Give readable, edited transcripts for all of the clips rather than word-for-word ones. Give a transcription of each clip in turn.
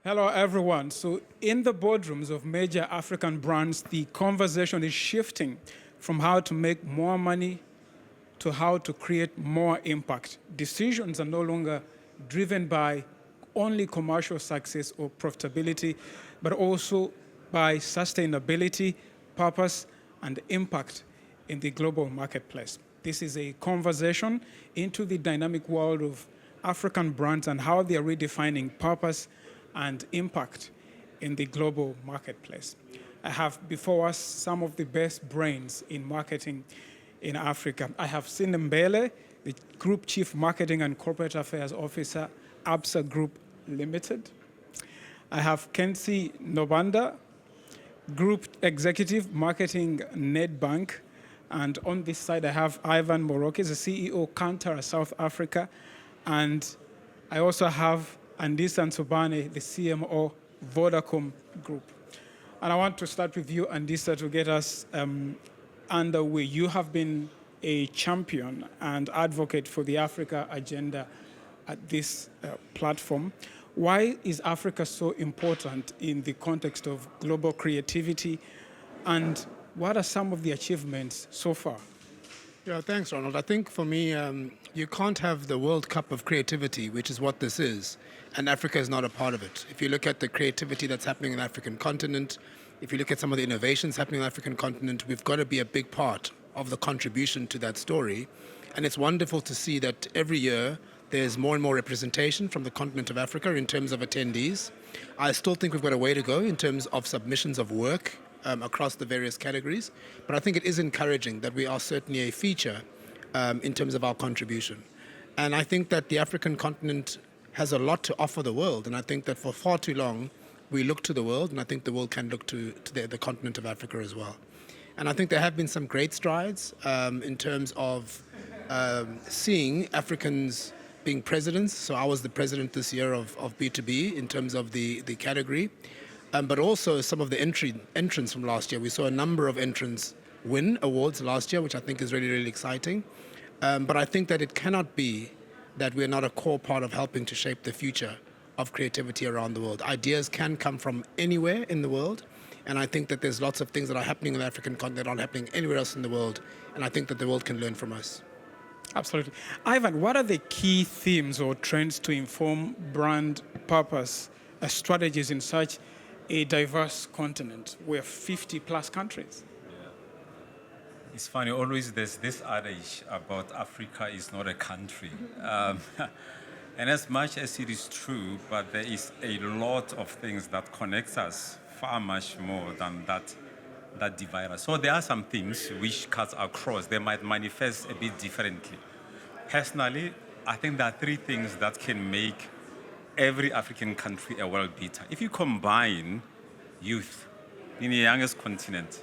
Hello, everyone. So, in the boardrooms of major African brands, the conversation is shifting from how to make more money to how to create more impact. Decisions are no longer driven by only commercial success or profitability, but also by sustainability, purpose, and impact in the global marketplace. This is a conversation into the dynamic world of African brands and how they are redefining purpose and impact in the global marketplace. I have before us some of the best brains in marketing in Africa. I have seen Mbhele, the Group Chief Marketing and Corporate Affairs Officer, Absa Group Limited. I have Kensi Nobanda, Group Executive Marketing Nedbank. And on this side, I have Ivan Moroke, the CEO, Kantar, South Africa. And I also have Andisa and Ntsubane, the CMO, Vodacom Group. And I want to start with you, Andisa, to get us underway. You have been a champion and advocate for the Africa agenda at this platform. Why is Africa so important in the context of global creativity? And what are some of the achievements so far? Yeah, thanks, Ronald. I think for me, you can't have the World Cup of creativity, which is what this is, and Africa is not a part of it. If you look at the creativity that's happening in the African continent, if you look at some of the innovations happening on the African continent, we've got to be a big part of the contribution to that story. And it's wonderful to see that every year there's more and more representation from the continent of Africa in terms of attendees. I still think we've got a way to go in terms of submissions of work across the various categories. But I think it is encouraging that we are certainly a feature in terms of our contribution. And I think that the African continent has a lot to offer the world. And I think that for far too long, we look to the world, and I think the world can look to the continent of Africa as well. And I think there have been some great strides in terms of seeing Africans being presidents. So I was the president this year of B2B in terms of the category. But also some of the entrants from last year. We saw a number of entrants win awards last year, which I think is really, really exciting. But I think that it cannot be that we're not a core part of helping to shape the future of creativity around the world. Ideas can come from anywhere in the world. And I think that there's lots of things that are happening in the African continent that aren't happening anywhere else in the world. And I think that the world can learn from us. Absolutely. Ivan, what are the key themes or trends to inform brand purpose strategies in such a diverse continent? We're 50 plus countries. Yeah. It's funny, always there's this adage about Africa is not a country. And as much as it is true, but there is a lot of things that connects us far much more than that divide us. So there are some things which cuts across. They might manifest a bit differently. Personally, I think there are three things that can make every African country a world beater. If you combine youth in the youngest continent,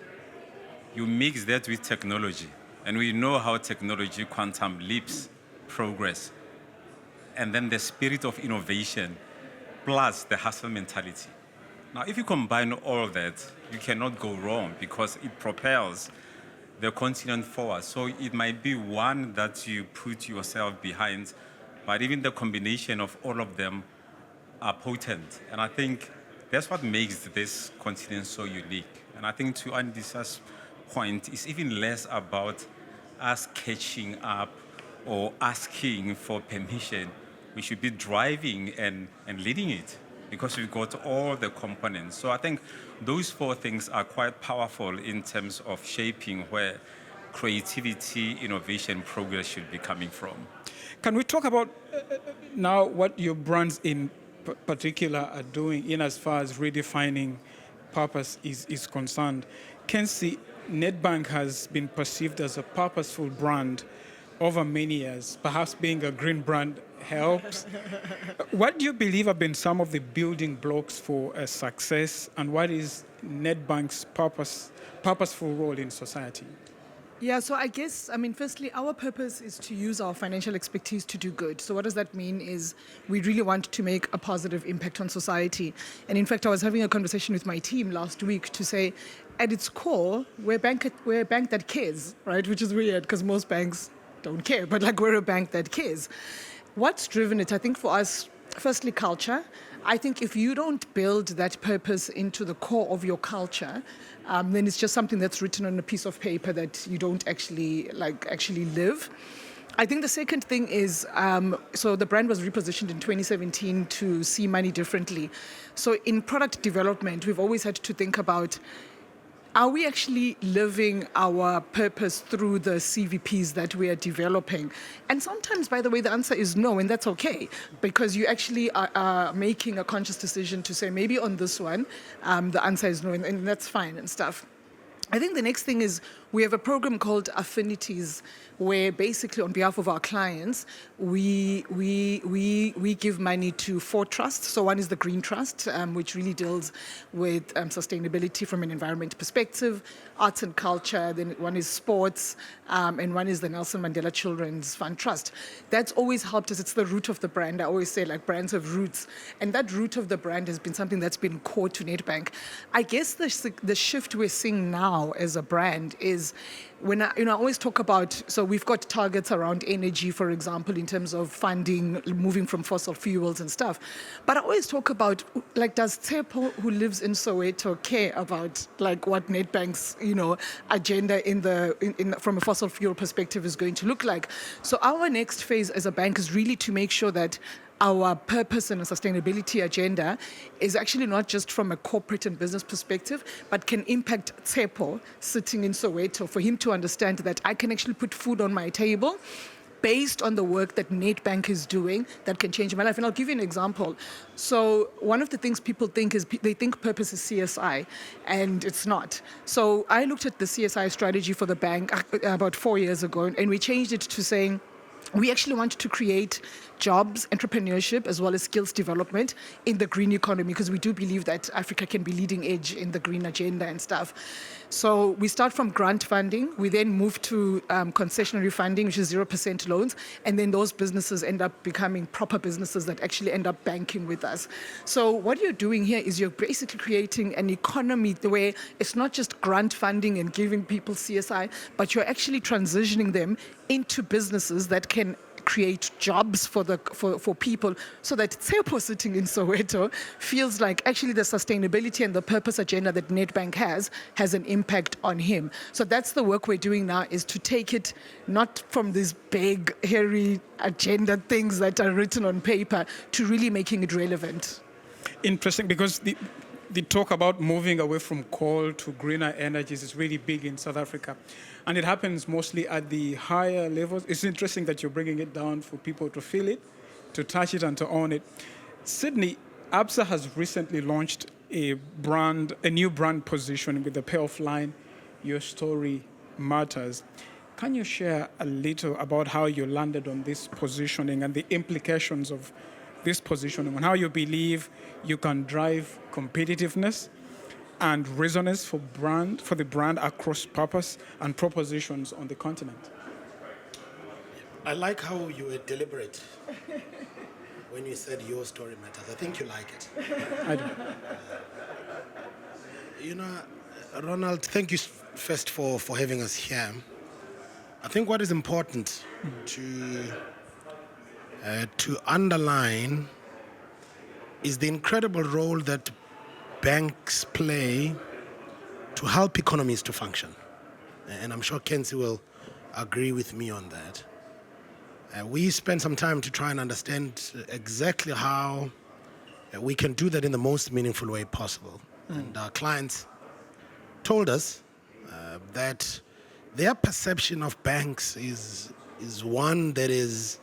you mix that with technology, and we know how technology, quantum leaps, progress, and then the spirit of innovation, plus the hustle mentality. Now, if you combine all of that, you cannot go wrong because it propels the continent forward. So it might be one that you put yourself behind, but even the combination of all of them are potent. And I think that's what makes this continent so unique. And I think to Andisa's point, it's even less about us catching up or asking for permission. We should be driving and leading it because we've got all the components. So I think those four things are quite powerful in terms of shaping where creativity, innovation, progress should be coming from. Can we talk about now what your brands in particular are doing in as far as redefining purpose is concerned? Kensi, Nedbank has been perceived as a purposeful brand over many years. Perhaps being a green brand helps. What do you believe have been some of the building blocks for success, and what is Nedbank's purposeful role in society? Yeah, so I guess, firstly, our purpose is to use our financial expertise to do good. So what does that mean is we really want to make a positive impact on society. And in fact, I was having a conversation with my team last week to say, at its core, we're a bank that cares, right? Which is weird because most banks don't care, but we're a bank that cares. What's driven it, I think for us, firstly, culture. I think if you don't build that purpose into the core of your culture, then it's just something that's written on a piece of paper that you don't actually live. I think the second thing is, so the brand was repositioned in 2017 to see money differently. So in product development, we've always had to think about, are we actually living our purpose through the CVPs that we are developing? And sometimes, by the way, the answer is no, and that's okay, because you actually are making a conscious decision to say, maybe on this one, the answer is no, and that's fine and stuff. I think the next thing is we have a program called Affinities, where basically on behalf of our clients, we give money to 4 trusts. So one is the Green Trust, which really deals with sustainability from an environment perspective, arts and culture. Then one is sports, and one is the Nelson Mandela Children's Fund Trust. That's always helped us. It's the root of the brand. I always say, like, brands have roots. And that root of the brand has been something that's been core to Nedbank. I guess the shift we're seeing now as a brand is when I always talk about, so we've got targets around energy, for example, in terms of funding, moving from fossil fuels and stuff. But I always talk about, like, does Tsepo, who lives in Soweto, care about, like, what Nedbank's, agenda from a fossil fuel perspective is going to look like? So our next phase as a bank is really to make sure that our purpose and a sustainability agenda is actually not just from a corporate and business perspective, but can impact Tsepo sitting in Soweto, for him to understand that I can actually put food on my table based on the work that Nedbank is doing that can change my life. And I'll give you an example. So one of the things people think is they think purpose is CSI, and it's not. So I looked at the CSI strategy for the bank about 4 years ago, and we changed it to saying, we actually want to create jobs, entrepreneurship, as well as skills development in the green economy, because we do believe that Africa can be leading edge in the green agenda and stuff. So we start from grant funding. We then move to concessionary funding, which is 0% loans. And then those businesses end up becoming proper businesses that actually end up banking with us. So what you're doing here is you're basically creating an economy where it's not just grant funding and giving people CSI, but you're actually transitioning them into businesses that can create jobs for people, so that Tsepo sitting in Soweto feels like actually the sustainability and the purpose agenda that Nedbank has an impact on him. So that's the work we're doing now, is to take it not from these big, hairy agenda things that are written on paper to really making it relevant. Interesting, because the talk about moving away from coal to greener energies is really big in South Africa. And it happens mostly at the higher levels. It's interesting that you're bringing it down for people to feel it, to touch it, and to own it. Sydney, Absa has recently launched a new brand position with the payoff line, "Your story matters." Can you share a little about how you landed on this positioning and the implications of this positioning, and how you believe you can drive competitiveness and resonance for the brand across purpose and propositions on the continent? I like how you were deliberate when you said your story matters. I think you like it. I do. Ronald, thank you first for having us here. I think what is important to underline is the incredible role that banks play to help economies to function. And I'm sure Kensi will agree with me on that. We spent some time to try and understand exactly how we can do that in the most meaningful way possible. And our clients told us that their perception of banks is one that is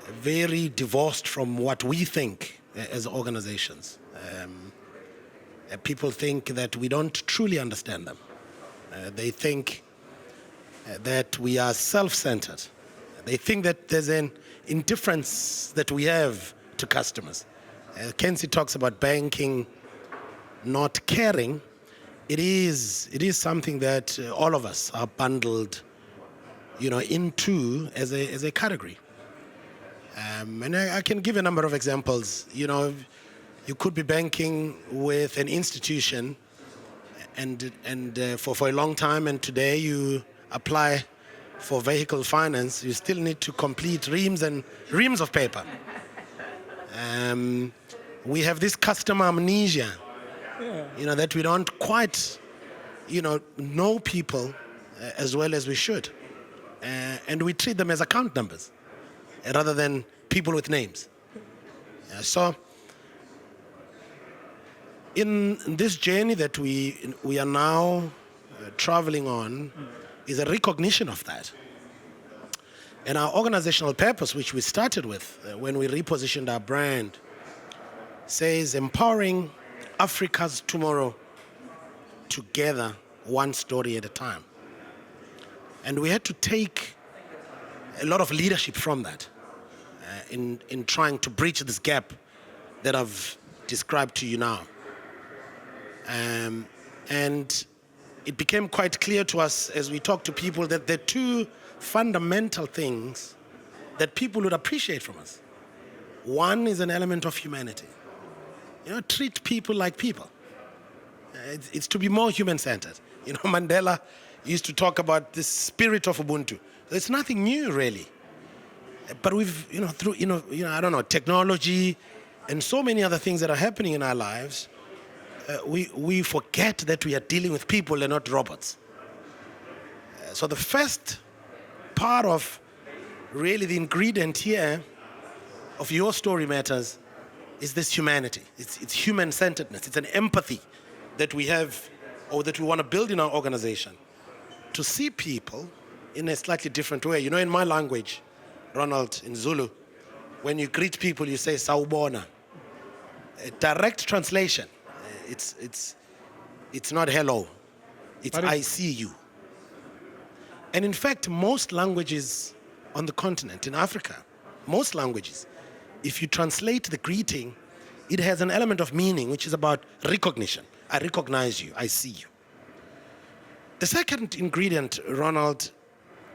very divorced from what we think as organizations. People think that we don't truly understand them. They think that we are self-centered. They think that there's an indifference that we have to customers. Kensi talks about banking not caring. It is something that all of us are bundled, into as a category. And I can give a number of examples. You could be banking with an institution and for a long time, and today you apply for vehicle finance, you still need to complete reams and reams of paper. we have this customer amnesia, that we don't quite, know people as well as we should. And we treat them as account numbers rather than people with names. So in this journey that we are now traveling on is a recognition of that. And our organizational purpose, which we started with when we repositioned our brand, says empowering Africa's tomorrow together, one story at a time. And we had to take a lot of leadership from that in trying to bridge this gap that I've described to you now. And it became quite clear to us as we talked to people that there are two fundamental things that people would appreciate from us. One is an element of humanity. Treat people like people. It's to be more human-centered. Mandela used to talk about the spirit of Ubuntu. It's nothing new, really. But we've, through, technology and so many other things that are happening in our lives, we forget that we are dealing with people and not robots. So the first part of really the ingredient here of Your Story Matters is this humanity. It's human-centeredness. It's an empathy that we have or that we want to build in our organization to see people in a slightly different way. In my language, Ronald, in Zulu, when you greet people, you say sawubona. A direct translation, it's not hello, it's I see you. And in fact, most languages on the continent, in Africa, most languages, if you translate the greeting, it has an element of meaning, which is about recognition. I recognize you, I see you. The second ingredient, Ronald,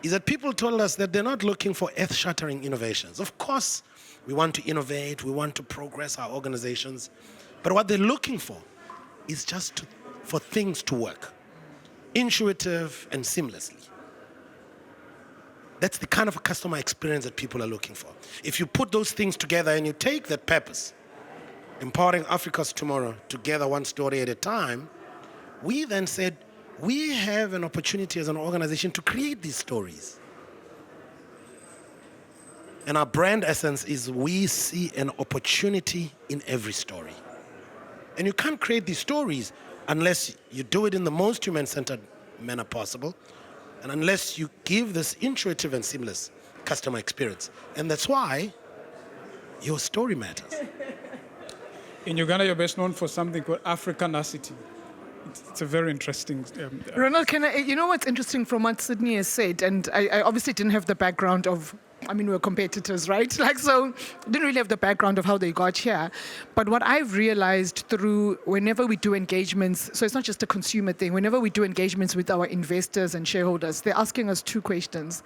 is that people told us that they're not looking for earth-shattering innovations. Of course, we want to innovate, we want to progress our organizations, but what they're looking for is just for things to work, intuitive and seamlessly. That's the kind of customer experience that people are looking for. If you put those things together and you take that purpose, empowering Africa's tomorrow together, one story at a time, we then said, we have an opportunity as an organization to create these stories. And our brand essence is we see an opportunity in every story. And you can't create these stories unless you do it in the most human-centered manner possible, and unless you give this intuitive and seamless customer experience. And that's why Your Story Matters. In Uganda, you're best known for something called Africanacity. It's a very interesting... Ronald, you know what's interesting from what Sydney has said, and I obviously didn't have the background of, we're competitors, right? So didn't really have the background of how they got here. But what I've realized through whenever we do engagements, so it's not just a consumer thing, whenever we do engagements with our investors and shareholders, they're asking us two questions.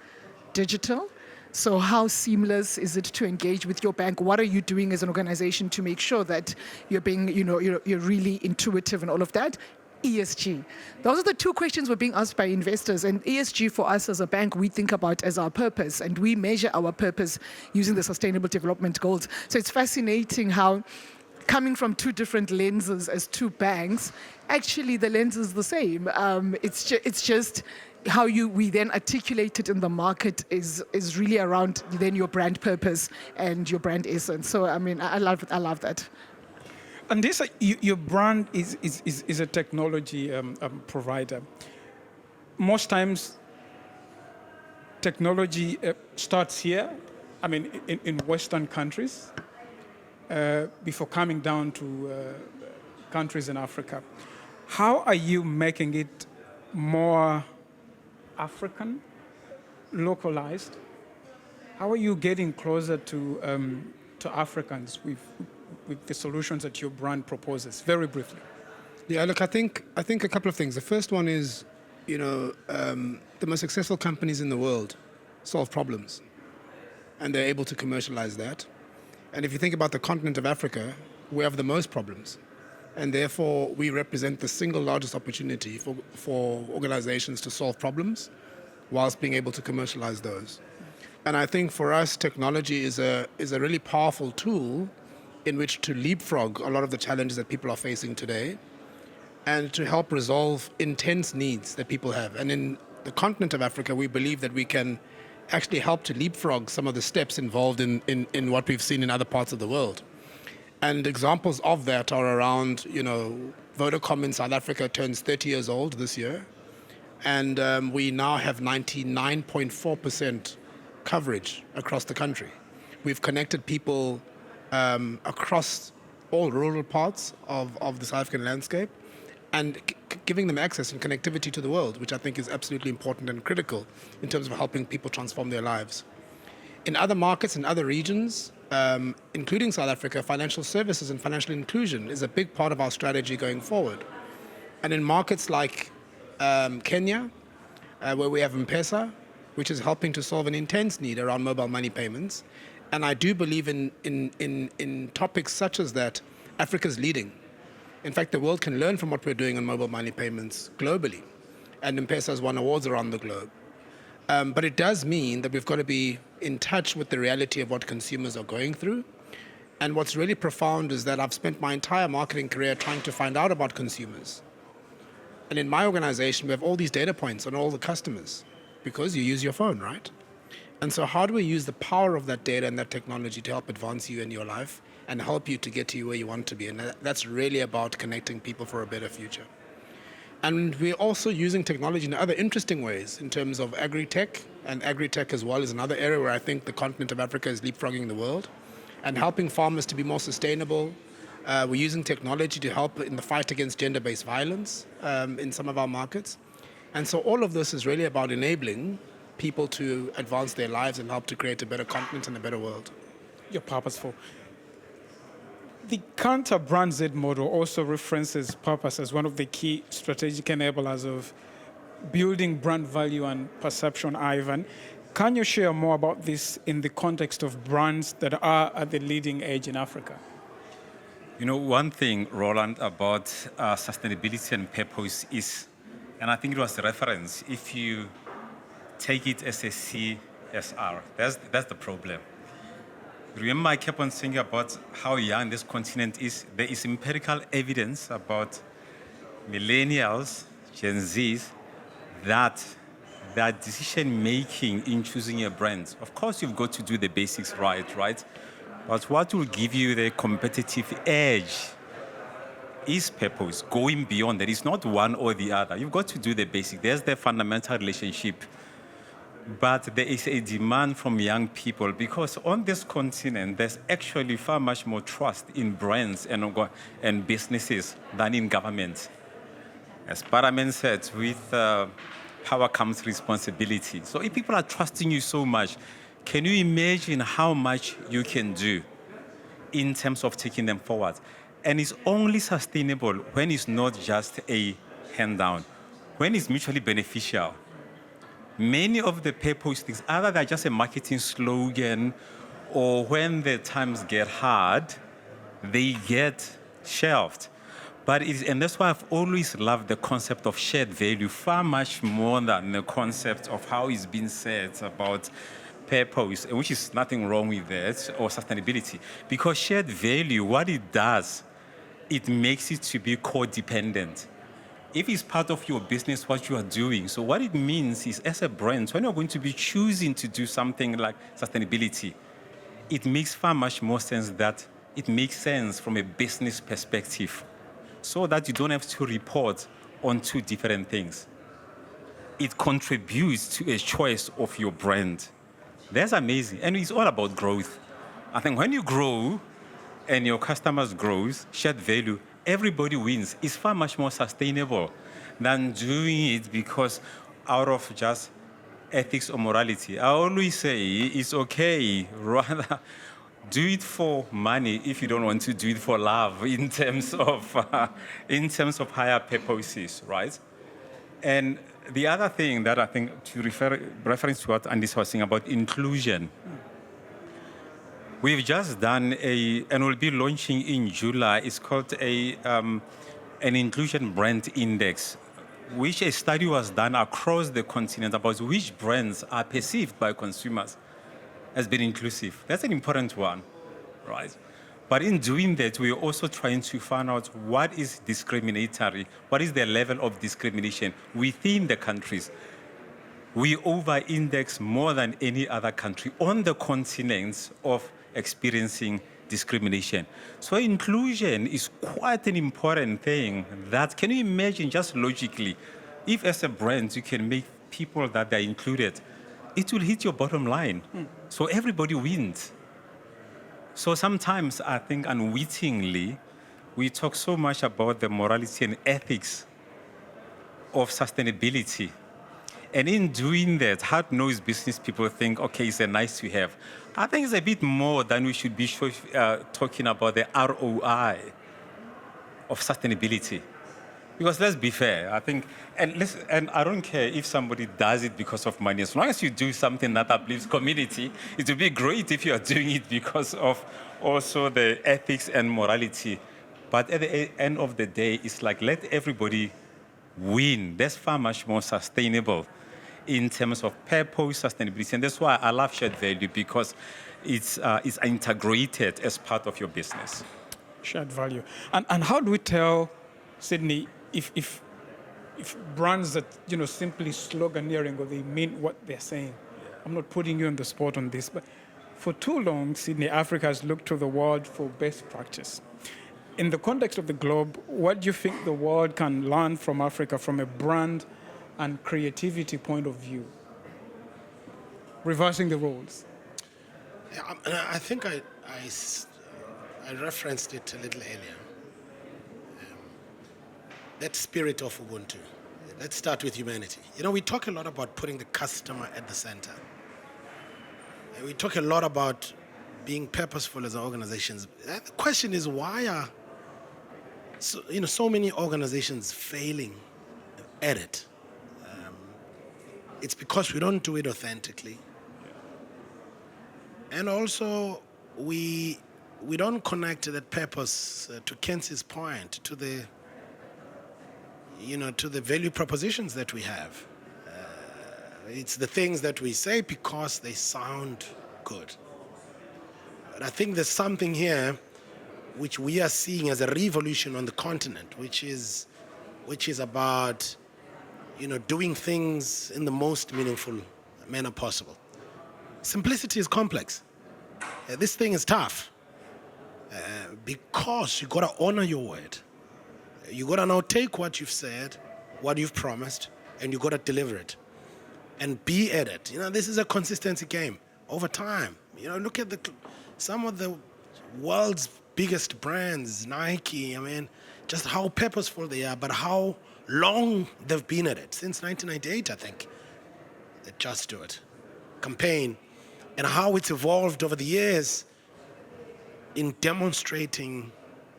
Digital, so how seamless is it to engage with your bank? What are you doing as an organization to make sure that you're being, you're really intuitive and all of that? ESG. Those are the two questions we're being asked by investors. And ESG for us as a bank, we think about as our purpose, and we measure our purpose using the Sustainable Development Goals. So it's fascinating how coming from two different lenses as two banks, actually the lens is the same. It's just how we then articulate it in the market is really around then your brand purpose and your brand essence. So I love that. Andisa, your brand is a technology provider. Most times, technology starts here, in Western countries, before coming down to countries in Africa. How are you making it more African, localized? How are you getting closer to Africans with the solutions that your brand proposes? Very briefly. Yeah, look, I think a couple of things. The first one is, the most successful companies in the world solve problems, and they're able to commercialize that. And if you think about the continent of Africa, we have the most problems, and therefore we represent the single largest opportunity for organizations to solve problems whilst being able to commercialize those. And I think for us, technology is a really powerful tool in which to leapfrog a lot of the challenges that people are facing today and to help resolve intense needs that people have. And in the continent of Africa, we believe that we can actually help to leapfrog some of the steps involved in what we've seen in other parts of the world. And examples of that are around, Vodacom in South Africa turns 30 years old this year. And we now have 99.4% coverage across the country. We've connected people across all rural parts of the South African landscape and giving them access and connectivity to the world, which I think is absolutely important and critical in terms of helping people transform their lives. In other markets, in other regions, including South Africa, financial services and financial inclusion is a big part of our strategy going forward. And in markets like Kenya, where we have M-Pesa, which is helping to solve an intense need around mobile money payments. And I do believe in topics such as that, Africa's leading. In fact, the world can learn from what we're doing on mobile money payments globally. And M-Pesa has won awards around the globe. But it does mean that we've got to be in touch with the reality of what consumers are going through. And what's really profound is that I've spent my entire marketing career trying to find out about consumers. And in my organization, we have all these data points on all the customers because you use your phone, right? And so how do we use the power of that data and that technology to help advance you in your life and help you to get to where you want to be? And that's really about connecting people for a better future. And we're also using technology in other interesting ways in terms of agri-tech, and agri-tech as well is another area where I think the continent of Africa is leapfrogging the world and helping farmers to be more sustainable. We're using technology to help in the fight against gender-based violence in some of our markets. And so all of this is really about enabling people to advance their lives and help to create a better continent and a better world. You're purposeful. The Kantar Brand Z model also references purpose as one of the key strategic enablers of building brand value and perception, Ivan. Can you share more about this in the context of brands that are at the leading edge in Africa? One thing, Roland, about sustainability and purpose is, and I think it was the reference, if you take it as a CSR, that's the problem. Remember, I kept on saying about how young this continent is. There is empirical evidence about millennials, Gen Zs, that their decision-making in choosing a brand, of course, you've got to do the basics right? But what will give you the competitive edge is purpose, going beyond. There is not one or the other. You've got to do the basic. There's the fundamental relationship. But there is a demand from young people because on this continent, there's actually far much more trust in brands and businesses than in government. As Parliament said, with power comes responsibility. So if people are trusting you so much, can you imagine how much you can do in terms of taking them forward? And it's only sustainable when it's not just a handout, when it's mutually beneficial. Many of the purpose things, either they're just a marketing slogan, or when the times get hard, they get shelved. And that's why I've always loved the concept of shared value far much more than the concept of how it's been said about purpose, which is nothing wrong with that, or sustainability. Because shared value, what it does, it makes it to be codependent. If it's part of your business, what you are doing. So what it means is, as a brand, when you're going to be choosing to do something like sustainability, it makes far much more sense that it makes sense from a business perspective so that you don't have to report on two different things. It contributes to a choice of your brand. That's amazing. And it's all about growth. I think when you grow and your customers grow, shared value, everybody wins. It's far much more sustainable than doing it because out of just ethics or morality. I always say it's okay, rather do it for money if you don't want to do it for love in terms of higher purposes, right? And the other thing that I think to reference to what Andisa was saying about inclusion. We've just done and we'll be launching in July. It's called an inclusion brand index, which a study was done across the continent about which brands are perceived by consumers as being inclusive. That's an important one, right? But in doing that, we're also trying to find out what is discriminatory, what is the level of discrimination within the countries. We over-index more than any other country on the continents of experiencing discrimination. So inclusion is quite an important thing. That, can you imagine just logically, if as a brand you can make people that they're included, it will hit your bottom line. So everybody wins. So sometimes I think unwittingly, we talk so much about the morality and ethics of sustainability. And in doing that, hard-nosed business people think, okay, it's a nice to have. I think it's a bit more than we should be talking about the ROI of sustainability. Because let's be fair, I think, and I don't care if somebody does it because of money. As long as you do something that uplifts community, it would be great if you are doing it because of also the ethics and morality. But at the end of the day, it's like, let everybody win. That's far much more sustainable in terms of purpose, sustainability. And that's why I love shared value, because it's integrated as part of your business. Shared value. And how do we tell, Sydney, if brands that, simply sloganeering or they mean what they're saying? I'm not putting you on the spot on this, but for too long, Sydney, Africa has looked to the world for best practice. In the context of the globe, what do you think the world can learn from Africa from a brand and creativity point of view? Reversing the roles. Yeah, I think I referenced it a little earlier. That spirit of Ubuntu. Let's start with humanity. We talk a lot about putting the customer at the center. And we talk a lot about being purposeful as organizations. The question is, why are so many organizations failing at it? It's because we don't do it authentically. And also, we don't connect that purpose, to Kensi's point, to the value propositions that we have. It's the things that we say because they sound good. But I think there's something here which we are seeing as a revolution on the continent, which is about doing things in the most meaningful manner possible. Simplicity is complex. This thing is tough because you gotta honor your word. You gotta now take what you've said, what you've promised, and you gotta deliver it and be at it. This is a consistency game over time. Look at some of the world's biggest brands, Nike. Just how purposeful they are, but how long they've been at it. Since 1998, I think. The Just Do It campaign, and how it's evolved over the years in demonstrating,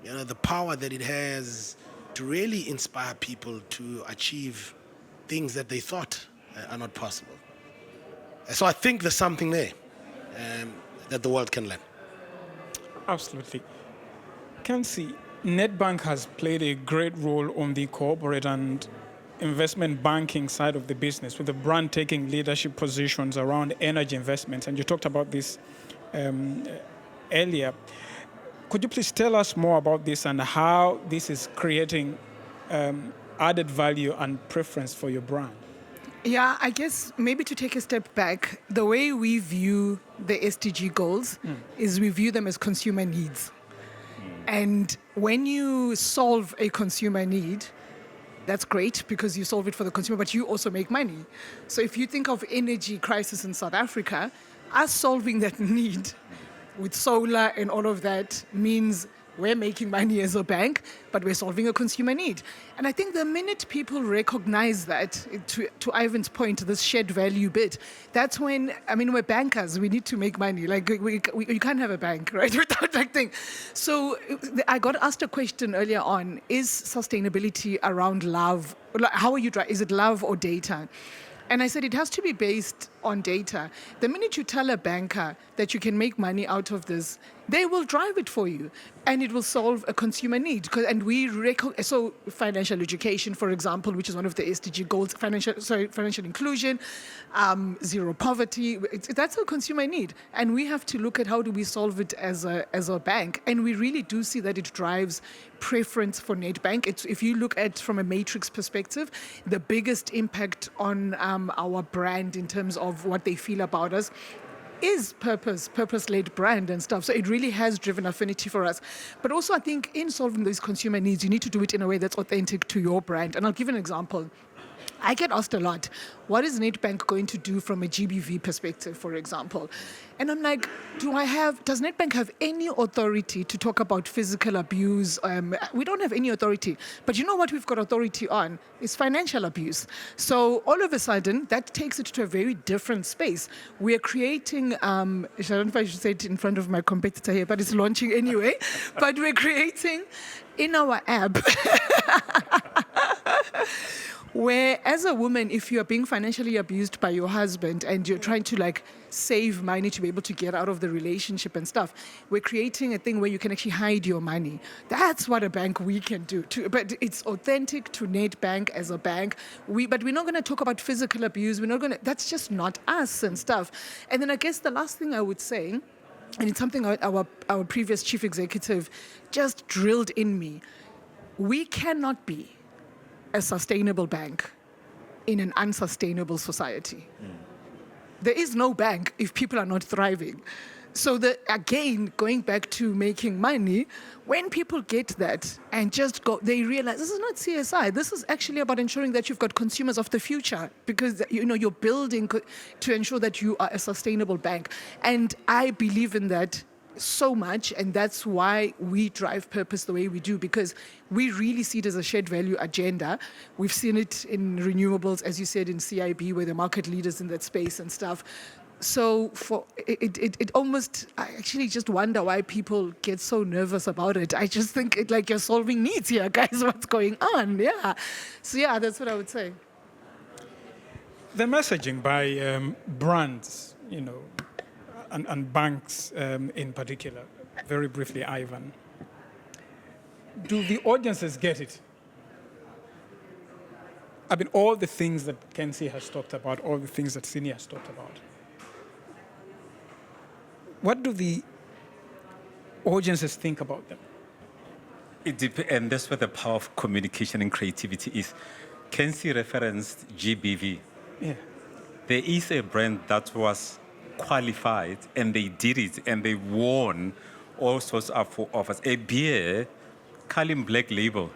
the power that it has to really inspire people to achieve things that they thought are not possible. So I think there's something there that the world can learn. Absolutely. Kensi, Nedbank has played a great role on the corporate and investment banking side of the business, with the brand taking leadership positions around energy investments. And you talked about this earlier. Could you please tell us more about this and how this is creating added value and preference for your brand? Yeah, I guess maybe to take a step back, the way we view the SDG goals is we view them as consumer needs. And when you solve a consumer need, that's great because you solve it for the consumer, but you also make money. So if you think of energy crisis in South Africa, us solving that need with solar and all of that means we're making money as a bank, but we're solving a consumer need. And I think the minute people recognize that, to Ivan's point, this shared value bit, that's when, we're bankers, we need to make money. Like, you can't have a bank, right, without that thing. So I got asked a question earlier on, is sustainability around love? How are you, is it love or data? And I said it has to be based on data. The minute you tell a banker that you can make money out of this, they will drive it for you, and it will solve a consumer need. And so financial education, for example, which is one of the SDG goals, financial inclusion, zero poverty. That's a consumer need, and we have to look at how do we solve it as a bank. And we really do see that it drives preference for Nedbank. If you look at from a matrix perspective, the biggest impact on our brand in terms of what they feel about us is purpose-led brand and stuff. So it really has driven affinity for us. But also I think in solving those consumer needs, you need to do it in a way that's authentic to your brand. And I'll give an example. I get asked a lot, what is Nedbank going to do from a GBV perspective, for example? And I'm like, does Nedbank have any authority to talk about physical abuse? We don't have any authority. But you know what we've got authority on? Is financial abuse. So all of a sudden, that takes it to a very different space. We're creating, I don't know if I should say it in front of my competitor here, but it's launching anyway. But we're creating in our app, where as a woman, if you're being financially abused by your husband and you're trying to save money to be able to get out of the relationship and stuff, we're creating a thing where you can actually hide your money. That's what a bank we can do too. But it's authentic to Nedbank as a bank. But we're not going to talk about physical abuse. That's just not us and stuff. And then I guess the last thing I would say, and it's something our previous chief executive just drilled in me, we cannot be a sustainable bank in an unsustainable society. There is no bank if people are not thriving. So again, going back to making money, when people get that and just go, they realize this is not CSI. This is actually about ensuring that you've got consumers of the future, because you're building to ensure that you are a sustainable bank. And I believe in that so much, and that's why we drive purpose the way we do, because we really see it as a shared value agenda. We've seen it in renewables, as you said, in CIB, where the market leaders in that space and stuff. So for it almost, I actually just wonder why people get so nervous about it. I just think you're solving needs here, guys. What's going on? Yeah. So yeah, that's what I would say. The messaging by brands, and banks in particular, very briefly, Ivan. Do the audiences get it? I mean, all the things that Kensi has talked about, all the things that Sini has talked about. What do the audiences think about them? And that's where the power of communication and creativity is. Kensi referenced GBV. Yeah. There is a brand that was qualified, and they did it, and they won all sorts of offers. A beer, Kalim Black Label.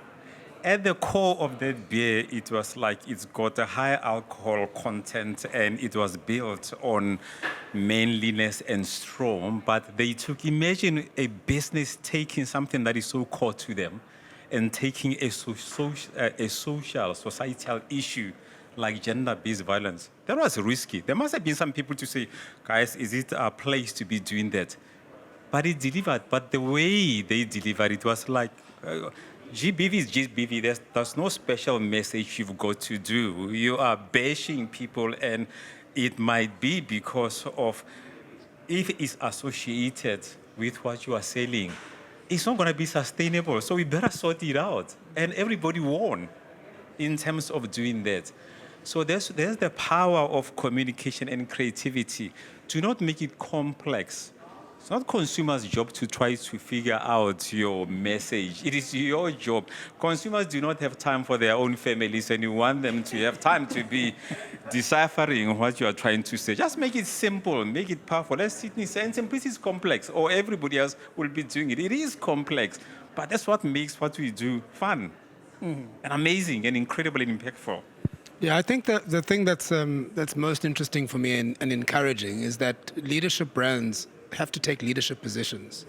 At the core of that beer, it was it's got a high alcohol content, and it was built on manliness and strong. But they imagine a business taking something that is so core to them and taking a social, societal issue like gender-based violence. That was risky. There must have been some people to say, guys, is it our place to be doing that? But it delivered. But the way they delivered, it was GBV is GBV. There's no special message you've got to do. You are bashing people, and it might be because of, if it's associated with what you are selling, it's not going to be sustainable. So we better sort it out. And everybody won in terms of doing that. So there's the power of communication and creativity. Do not make it complex. It's not consumers' job to try to figure out your message. It is your job. Consumers do not have time for their own families, and you want them to have time to be deciphering what you are trying to say. Just make it simple, make it powerful. Let's sit and say, and simplicity is complex, or everybody else will be doing it. It is complex, but that's what makes what we do fun and amazing and incredible and impactful. Yeah, I think that the thing that's most interesting for me and encouraging is that leadership brands have to take leadership positions.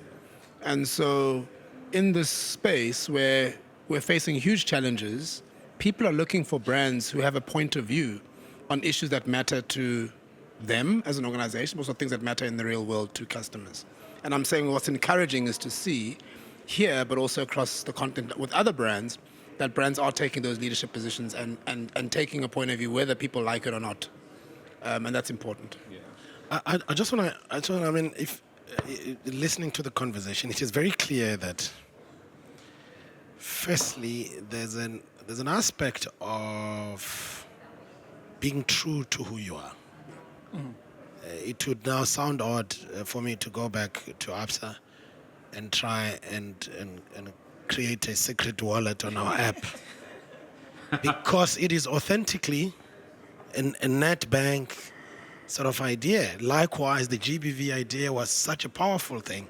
And so in this space where we're facing huge challenges, people are looking for brands who have a point of view on issues that matter to them as an organization, but also things that matter in the real world to customers. And I'm saying what's encouraging is to see here, but also across the continent with other brands, that brands are taking those leadership positions and taking a point of view whether people like it or not. And that's important. I just want to, I mean, if listening to the conversation, it is very clear that, firstly, there's an aspect of being true to who you are. It would now sound odd for me to go back to Absa and try and create a secret wallet on our app, because it is authentically a Nedbank sort of idea. Likewise, the GBV idea was such a powerful thing.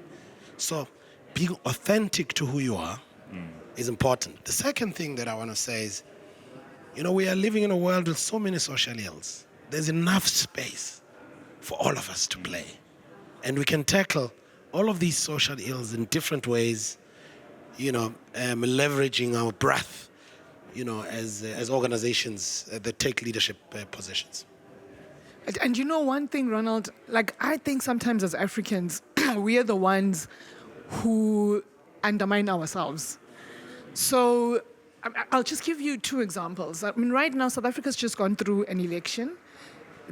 So being authentic to who you are is important. The second thing that I want to say is, we are living in a world with so many social ills. There's enough space for all of us to play. And we can tackle all of these social ills in different ways, leveraging our breadth, as organizations that take leadership positions. And one thing, Ronald, I think sometimes as Africans, we are the ones who undermine ourselves. So I'll just give you two examples. I mean, right now, South Africa's just gone through an election.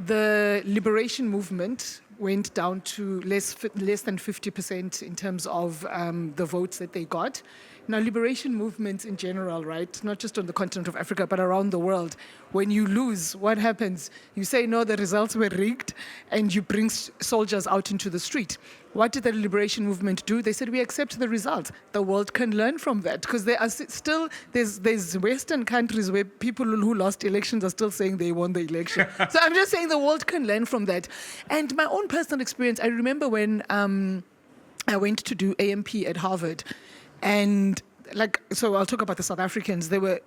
The liberation movement went down to less than 50% in terms of the votes that they got. Now, liberation movements in general, right, not just on the continent of Africa, but around the world, when you lose, what happens? You say, no, the results were rigged, and you bring soldiers out into the street. What did the liberation movement do? They said, we accept the results. The world can learn from that, because there are still, there's Western countries where people who lost elections are still saying they won the election. So I'm just saying the world can learn from that. And my own personal experience, I remember when I went to do AMP at Harvard, and so I'll talk about the South Africans. There were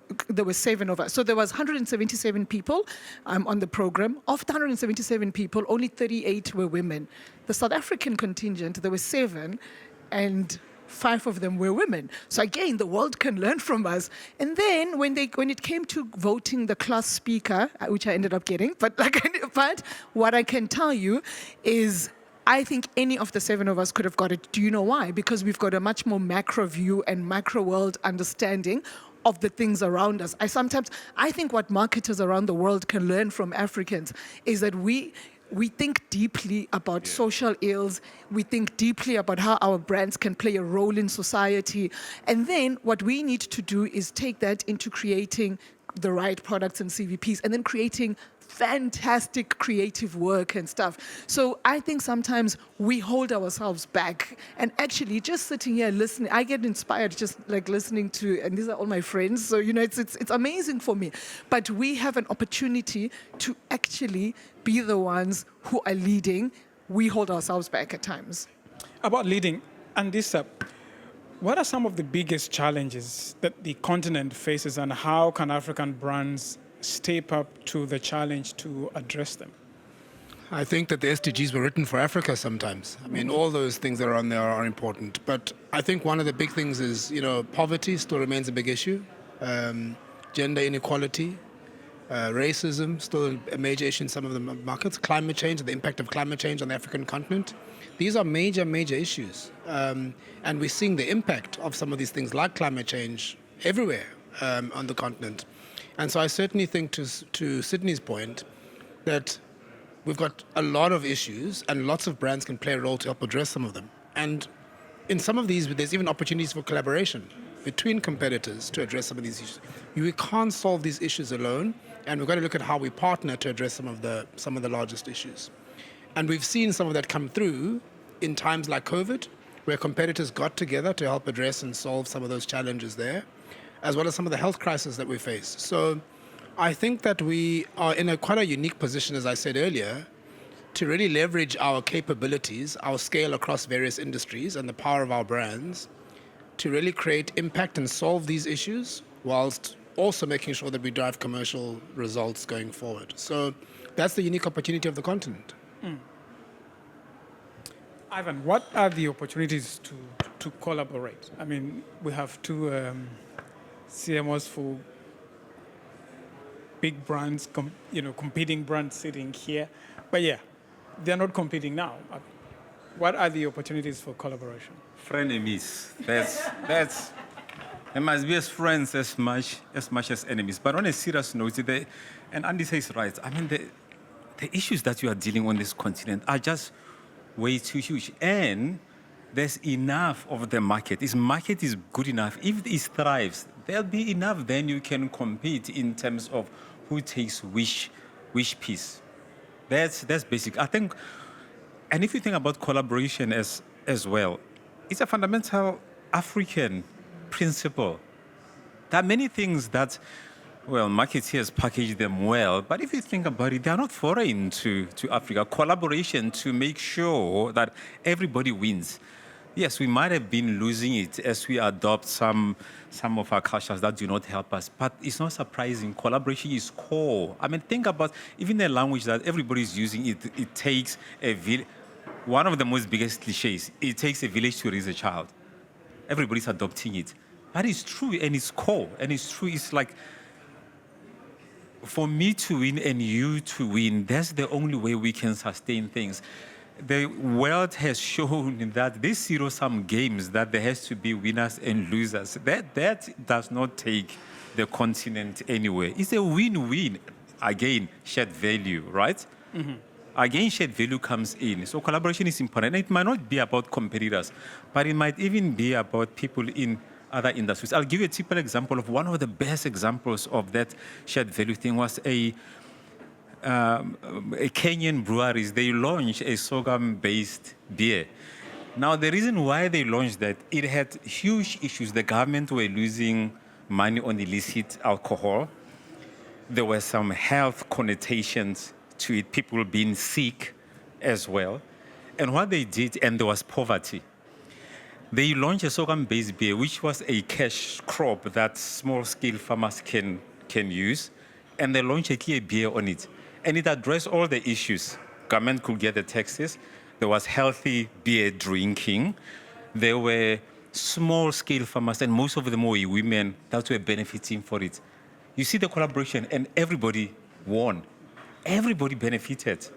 7 of us. So there was 177 people on the program. Of the 177 people, only 38 were women. The South African contingent, there were 7, and 5 of them were women. So again, the world can learn from us. And then when it came to voting the class speaker, which I ended up getting, but what I can tell you is, I think any of the 7 of us could have got it. Do you know why? Because we've got a much more macro view and macro world understanding of the things around us. I think what marketers around the world can learn from Africans is that we think deeply about social ills. We think deeply about how our brands can play a role in society. And then what we need to do is take that into creating the right products and CVPs, and then creating fantastic creative work and stuff. So I think sometimes we hold ourselves back, and actually just sitting here listening, I get inspired just listening to, and these are all my friends, so it's amazing for me. But we have an opportunity to actually be the ones who are leading. We hold ourselves back at times. About leading, Andisa, what are some of the biggest challenges that the continent faces, and how can African brands step up to the challenge to address them? I think that the SDGs were written for Africa sometimes. I mean, all those things that are on there are important. But I think one of the big things is, poverty still remains a big issue. Gender inequality, racism, still a major issue in some of the markets. Climate change, the impact of climate change on the African continent. These are major, major issues. And we're seeing the impact of some of these things like climate change everywhere on the continent. And so I certainly think, to Sydney's point, that we've got a lot of issues and lots of brands can play a role to help address some of them. And in some of these, there's even opportunities for collaboration between competitors to address some of these issues. We can't solve these issues alone, and we've got to look at how we partner to address some of the largest issues. And we've seen some of that come through in times like COVID, where competitors got together to help address and solve some of those challenges there, as well as some of the health crises that we face. So I think that we are in quite a unique position, as I said earlier, to really leverage our capabilities, our scale across various industries, and the power of our brands to really create impact and solve these issues, whilst also making sure that we drive commercial results going forward. So that's the unique opportunity of the continent. Ivan, what are the opportunities to collaborate? I mean, we have 2 CMOs for big brands, competing brands sitting here. But they're not competing now. What are the opportunities for collaboration? Frenemies. That's. They must be as friends as much as enemies. But on a serious note, and Andisa is right. I mean, the issues that you are dealing on this continent are just way too huge. And there's enough of the market. This market is good enough. If it thrives, there'll be enough. Then you can compete in terms of who takes which piece. That's basic. I think, and if you think about collaboration as well, it's a fundamental African principle. There are many things that, well, marketeers package them well, but if you think about it, they are not foreign to Africa. Collaboration to make sure that everybody wins. Yes, we might have been losing it as we adopt some of our cultures that do not help us, but it's not surprising. Collaboration is core. I mean, think about even the language that everybody is using. It takes a village. One of the most biggest cliches, it takes a village to raise a child. Everybody's adopting it. But it's true, and it's core, and it's true. It's like, for me to win and you to win, that's the only way we can sustain things. The world has shown that these zero-sum games, that there has to be winners and losers. That does not take the continent anywhere. It's a win-win. Again, shared value, right? Mm-hmm. Again, shared value comes in. So collaboration is important. It might not be about competitors, but it might even be about people in other industries. I'll give you a typical example of one of the best examples of that shared value thing was a Kenyan breweries. They launched a sorghum-based beer. Now, the reason why they launched that, it had huge issues. The government were losing money on illicit alcohol. There were some health connotations to it, people being sick as well. And what they did, and there was poverty. They launched a sorghum-based beer, which was a cash crop that small-scale farmers can use. And they launched a clear beer on it. And it addressed all the issues. Government could get the taxes. There was healthy beer drinking. There were small-scale farmers, and most of them were women that were benefiting for it. You see the collaboration, and everybody won. Everybody benefited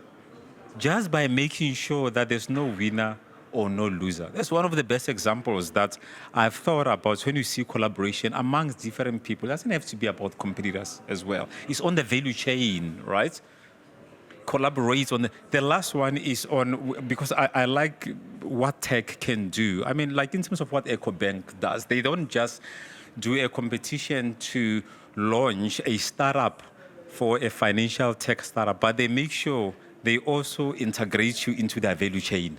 just by making sure that there's no winner or no loser. That's one of the best examples that I've thought about when you see collaboration amongst different people. It doesn't have to be about competitors as well. It's on the value chain, right? Collaborate on the last one is on, because I like what tech can do. I mean, like in terms of what EcoBank does, they don't just do a competition to launch a startup for a financial tech startup, but they make sure they also integrate you into their value chain.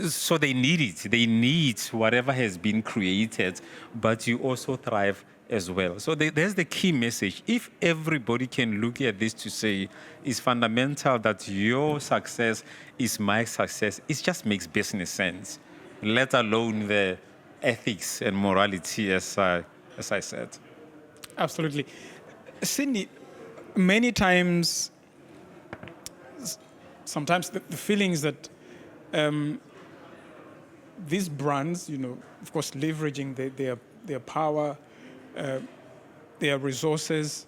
So they need it. They need whatever has been created, but you also thrive as well. So there's the key message. If everybody can look at this to say, it's fundamental that your success is my success, it just makes business sense, let alone the ethics and morality, as I said. Absolutely. Sydney, many times, sometimes the feeling is that these brands, of course, leveraging their power, their resources,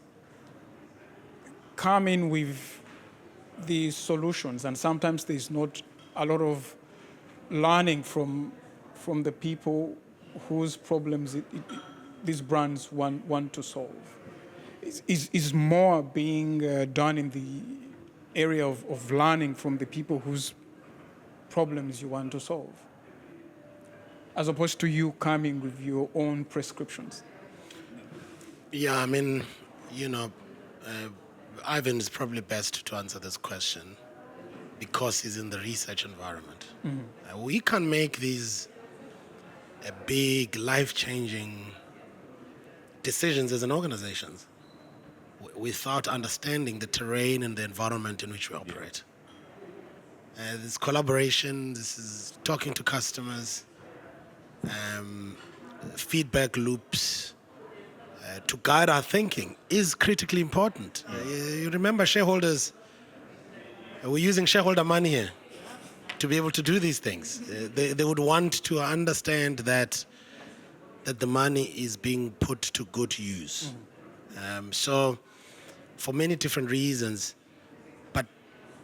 come in with these solutions, and sometimes there's not a lot of learning from the people whose problems these brands want to solve. Is more being done in the area of learning from the people whose problems you want to solve, as opposed to you coming with your own prescriptions? Yeah, I mean, Ivan is probably best to answer this question because he's in the research environment. Mm-hmm. We can make these big, life-changing decisions as an organization without understanding the terrain and the environment in which we operate. This collaboration, this is talking to customers, feedback loops to guide our thinking is critically important. You remember shareholders, we're using shareholder money here to be able to do these things. They would want to understand that the money is being put to good use. So for many different reasons, but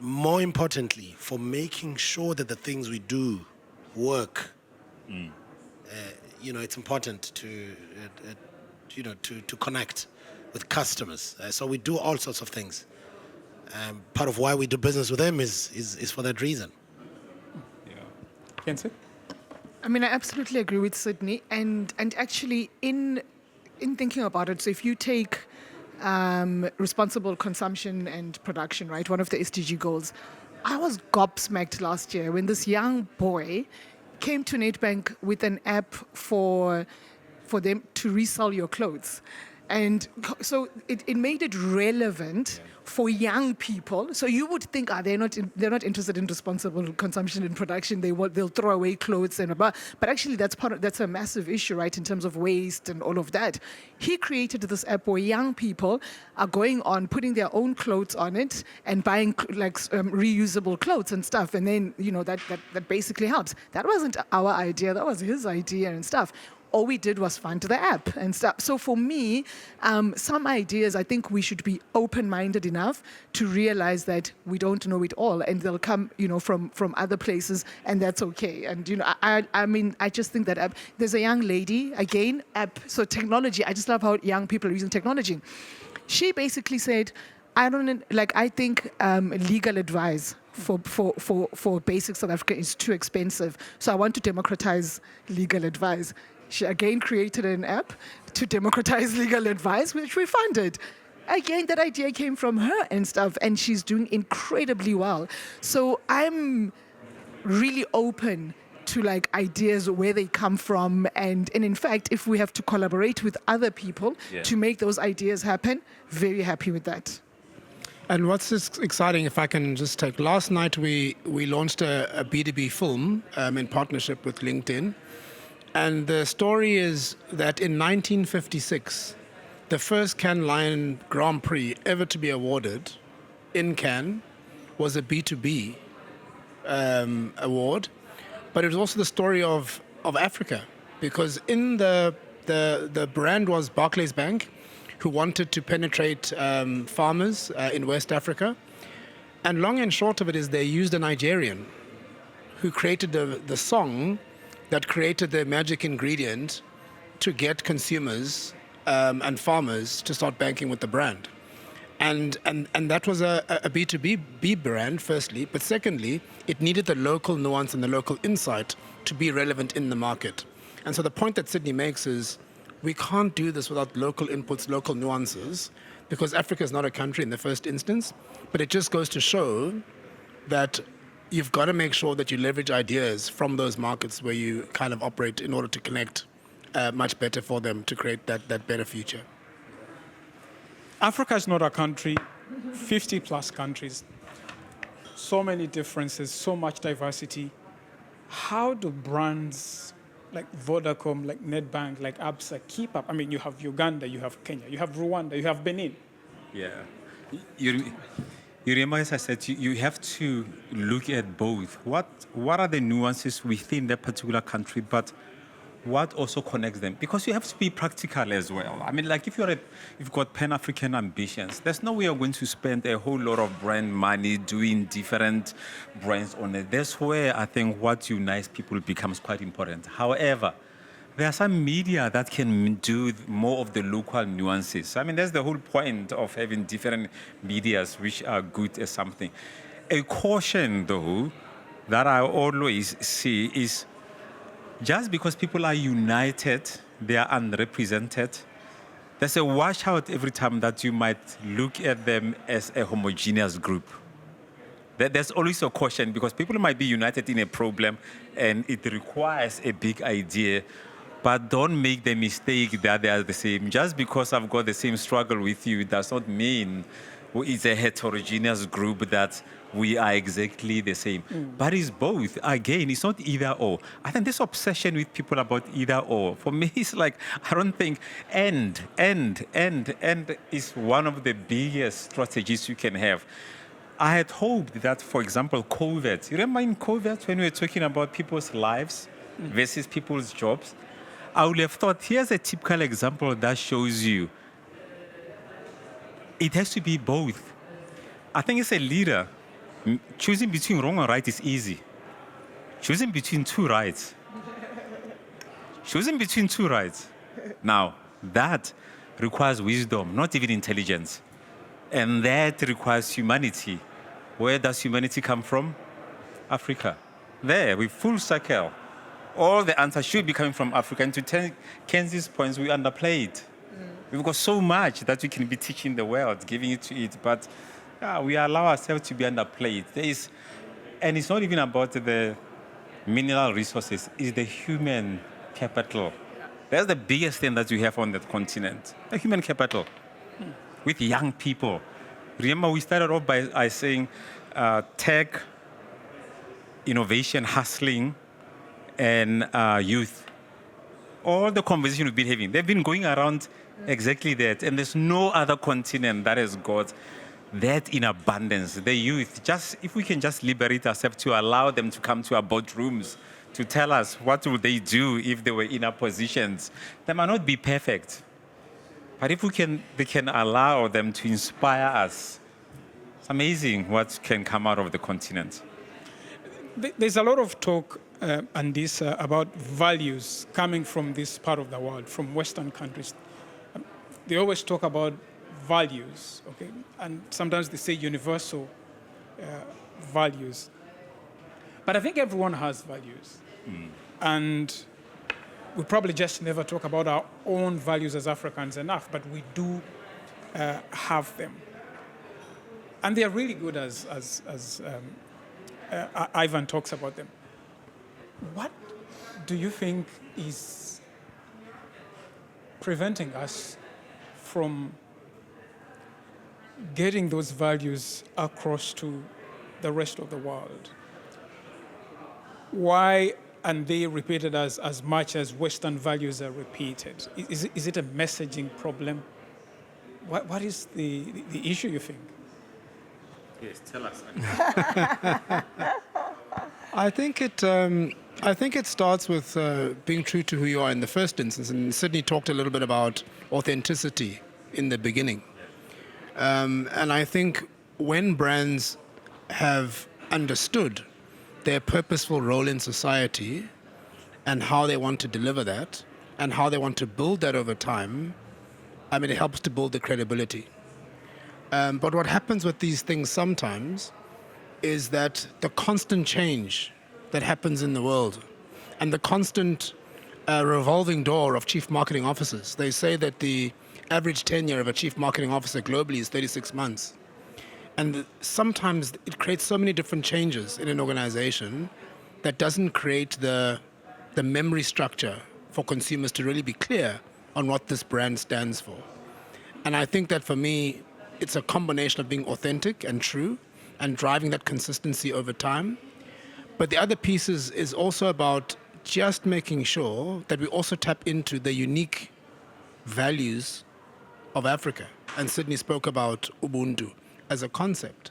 more importantly, for making sure that the things we do work, it's important to connect with customers. So we do all sorts of things. Part of why we do business with them is for that reason. Kensi? I mean, I absolutely agree with Sydney, and actually, in thinking about it, so if you take responsible consumption and production, right, one of the SDG goals, I was gobsmacked last year when this young boy came to Nedbank with an app for them to resell your clothes. And so it made it relevant for young people. So you would think, they're not interested in responsible consumption and production. They'll throw away clothes and blah. But actually, that's a massive issue, right, in terms of waste and all of that. He created this app where young people are going on, putting their own clothes on it and buying reusable clothes and stuff. And then that basically helps. That wasn't our idea. That was his idea and stuff. All we did was fund the app and stuff. So for me, some ideas, I think we should be open-minded enough to realize that we don't know it all, and they'll come, from other places, and that's okay. And I just think that app. There's a young lady, again, app. So technology. I just love how young people are using technology. She basically said, I think legal advice for basic South Africa is too expensive. So I want to democratize legal advice. She again created an app to democratize legal advice, which we funded. Again, that idea came from her and stuff, and she's doing incredibly well. So I'm really open to ideas, where they come from, and in fact, if we have to collaborate with other people to make those ideas happen, very happy with that. And what's exciting, if I can just take, last night we launched a B2B film in partnership with LinkedIn. And the story is that in 1956, the first Cannes Lion Grand Prix ever to be awarded in Cannes was a B2B award. But it was also the story of Africa, because in the brand was Barclays Bank, who wanted to penetrate farmers in West Africa. And long and short of it is they used a Nigerian who created the song that created the magic ingredient to get consumers and farmers to start banking with the brand. And that was a B2B brand, firstly. But secondly, it needed the local nuance and the local insight to be relevant in the market. And so the point that Sydney makes is we can't do this without local inputs, local nuances, because Africa is not a country in the first instance. But it just goes to show that you've got to make sure that you leverage ideas from those markets where you kind of operate in order to connect much better for them to create that better future. Africa is not a country, 50 plus countries, so many differences, so much diversity. How do brands like Vodacom, like Nedbank, like Absa keep up? I mean, you have Uganda, you have Kenya, you have Rwanda, you have Benin. Yeah. You remember, as I said, you have to look at both. What are the nuances within that particular country, but what also connects them? Because you have to be practical as well. I mean, if you've got Pan-African ambitions, there's no way you're going to spend a whole lot of brand money doing different brands on it. That's where I think what unites people becomes quite important. However, there are some media that can do more of the local nuances. I mean, that's the whole point of having different medias which are good at something. A caution, though, that I always see is just because people are united, they are unrepresented. There's a watch out every time that you might look at them as a homogeneous group. There's always a caution because people might be united in a problem and it requires a big idea. But don't make the mistake that they are the same. Just because I've got the same struggle with you does not mean it's a heterogeneous group that we are exactly the same. But it's both. Again, it's not either or. I think this obsession with people about either or, for me, it's I don't think and is one of the biggest strategies you can have. I had hoped that, for example, COVID. You remember in COVID when we were talking about people's lives versus people's jobs? I would have thought, here's a typical example that shows you it has to be both. I think as a leader, choosing between wrong and right is easy. Choosing between two rights. Now, that requires wisdom, not even intelligence. And that requires humanity. Where does humanity come from? Africa. there, we full circle. All the answers should be coming from Africa. And to Kensi's points, we underplayed. We've got so much that we can be teaching the world, giving it to it, but we allow ourselves to be underplayed. And it's not even about the mineral resources, it's the human capital. That's the biggest thing that we have on that continent, the human capital, with young people. Remember, we started off by saying tech, innovation, hustling, and youth. All the conversation we've been having, they've been going around exactly that. And there's no other continent that has got that in abundance. The youth, just if we can just liberate ourselves to allow them to come to our boardrooms to tell us what would they do if they were in our positions. They might not be perfect, but if they can allow them to inspire us, it's amazing what can come out of the continent. There's a lot of talk, Andisa, about values coming from this part of the world, from Western countries. They always talk about values, okay? And sometimes they say universal values. But I think everyone has values. And we probably just never talk about our own values as Africans enough, but we do have them. And they are really good as Ivan talks about them. What do you think is preventing us from getting those values across to the rest of the world? Why aren't they repeated as much as Western values are repeated? Is it a messaging problem? What is the issue, you think? Yes, tell us. I think it starts with being true to who you are in the first instance. And Sydney talked a little bit about authenticity in the beginning. And I think when brands have understood their purposeful role in society and how they want to deliver that and how they want to build that over time, I mean, it helps to build the credibility. But what happens with these things sometimes is that the constant change that happens in the world and the constant revolving door of chief marketing officers. They say that the average tenure of a chief marketing officer globally is 36 months. And sometimes it creates so many different changes in an organization that doesn't create the memory structure for consumers to really be clear on what this brand stands for. And I think that for me, it's a combination of being authentic and true and driving that consistency over time. But the other piece is also about just making sure that we also tap into the unique values of Africa. And Sydney spoke about Ubuntu as a concept.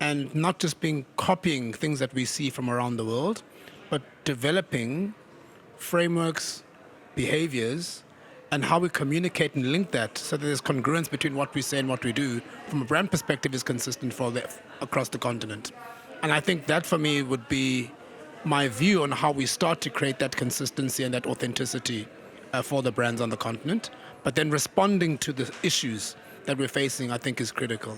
And not just copying things that we see from around the world, but developing frameworks, behaviors, and how we communicate and link that so that there's congruence between what we say and what we do from a brand perspective is consistent across the continent. And I think that for me would be my view on how we start to create that consistency and that authenticity for the brands on the continent. But then responding to the issues that we're facing, I think, is critical.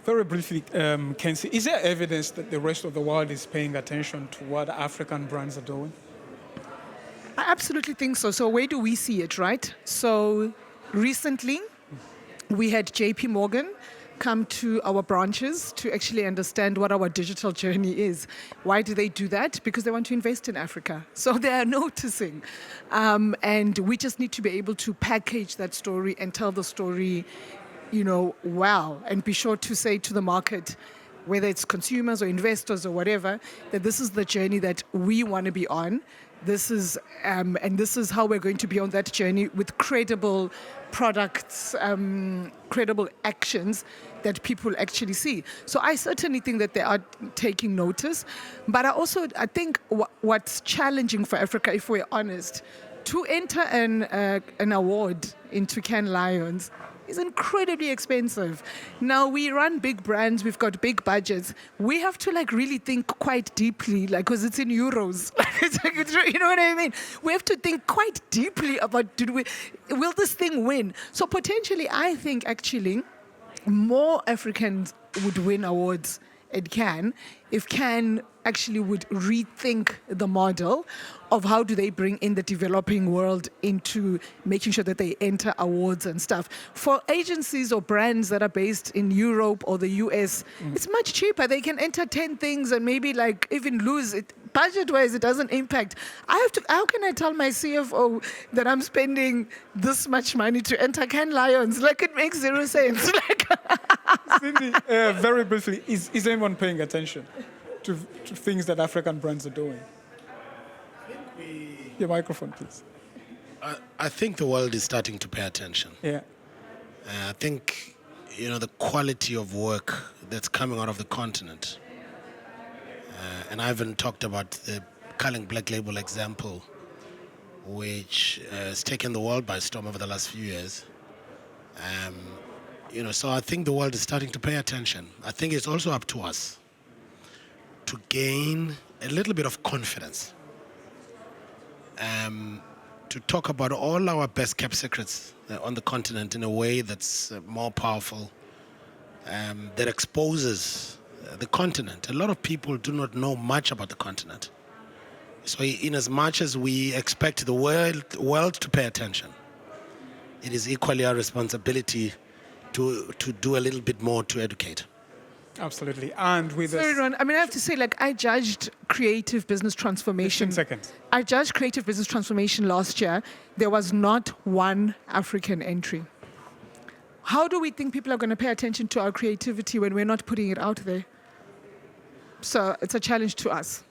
Very briefly, Kensi, is there evidence that the rest of the world is paying attention to what African brands are doing? I absolutely think so. So where do we see it, right? So recently, we had JP Morgan come to our branches to actually understand what our digital journey is. Why do they do that? Because they want to invest in Africa. So they are noticing. And we just need to be able to package that story and tell the story, well, and be sure to say to the market, whether it's consumers or investors or whatever, that this is the journey that we want to be on. This is how we're going to be on that journey with credible products, credible actions that people actually see. So I certainly think that they are taking notice. But I think what's challenging for Africa, if we're honest, to enter an award into Cannes Lions is incredibly expensive. Now we run big brands, we've got big budgets. We have to really think quite deeply, because it's in euros. You know what I mean? We have to think quite deeply about will this thing win? So potentially, I think actually more Africans would win awards at Cannes if Cannes actually would rethink the model of how do they bring in the developing world into making sure that they enter awards and stuff. For agencies or brands that are based in Europe or the US, it's much cheaper. They can enter 10 things and maybe like even lose it. Budget-wise, it doesn't impact. How can I tell my CFO that I'm spending this much money to enter Cannes Lions? Like, it makes zero sense. Like, Cindy, very briefly, is anyone paying attention to things that African brands are doing? Your microphone, please. I think the world is starting to pay attention. Yeah. I think, the quality of work that's coming out of the continent. And I haven't talked about the Culling Black Label example, which has taken the world by storm over the last few years. So I think the world is starting to pay attention. I think it's also up to us to gain a little bit of confidence, to talk about all our best kept secrets on the continent in a way that's more powerful, that exposes the continent. A lot of people do not know much about the continent. So in as much as we expect the world to pay attention, it is equally our responsibility to do a little bit more to educate. Absolutely. And with sorry, Ron, I have to say, I judged creative business transformation. 15 seconds. I judged creative business transformation last year. There was not one African entry. How do we think people are going to pay attention to our creativity when we're not putting it out there? So it's a challenge to us.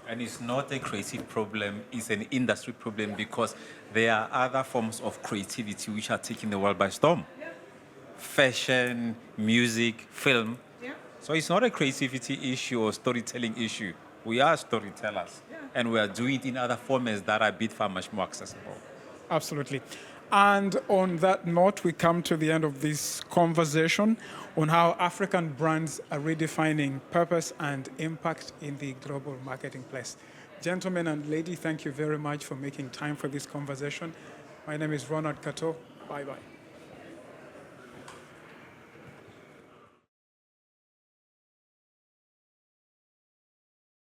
And it's not a creative problem, it's an industry problem because there are other forms of creativity which are taking the world by storm. Yeah. Fashion, music, film. Yeah. So it's not a creativity issue or storytelling issue. We are storytellers, and we are doing it in other formats that are a bit far much more accessible. Absolutely. And on that note, we come to the end of this conversation on how African brands are redefining purpose and impact in the global marketplace. Gentlemen and lady, thank you very much for making time for this conversation. My name is Ronald Kato. Bye-bye.